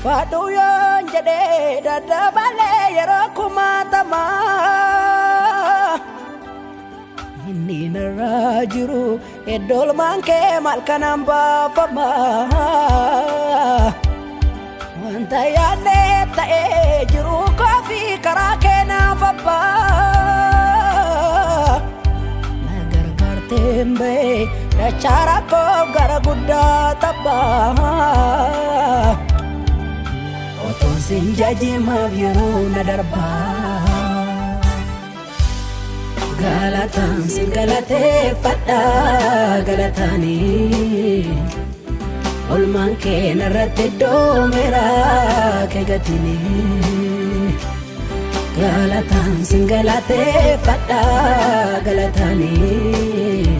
ulfaadhu yoon jedhee daddabalee yeroo kumaatamaa inni narraa jiru eddoolmaan kee maal kanaan baafamaa wanta yaadnee ta'ee jiru koofii karaa kee naaf abbaa na gargaarteen bahee dachaa rakkoof gara guddaa tabbaa otoon sin jajimaaf yeroo na darbaa galataan sin galateeffadha galataanii olmaan kee narratti doomeera kee gatinii galataan sin galateeffadha galataanii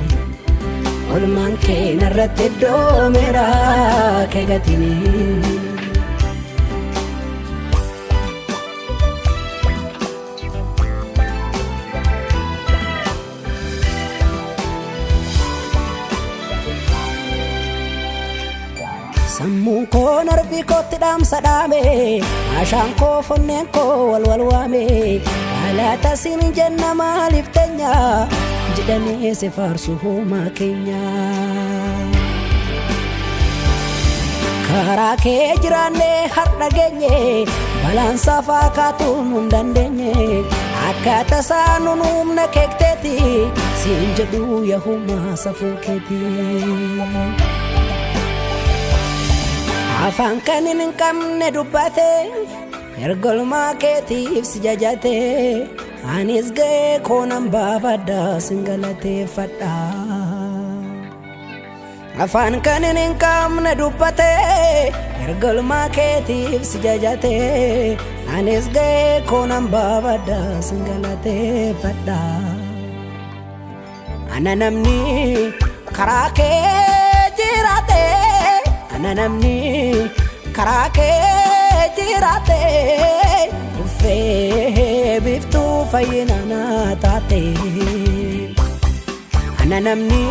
olmaan kee narratti doomeera kee gatinii sammuun koo narbii kootti dhaamsa dhaame ashaan koo fonneen koo wal waame galata siin jenna maaliif teenya jedhamee si faarsu hoomaa keenya karaa kee jiraannee har'a geenye balaan safaa kaatuun hin dandeenye akkaataa isaan nun humna keekteeti siin jedhu yahumaa safuu keetii afaan kan hin qabne dubbate ergolmaa keetiif si jajate anis ga'ee koonan baafadha sin galateeffadha afaan kan hin qabne dubbate ergolmaa keetiif si jajate anis ga'ee koonan baafadha sin galateeffadha ana namni karaa kee jiraate ana namni karaa kee jiraate dhufee biftuu fayyina naa taate ana namni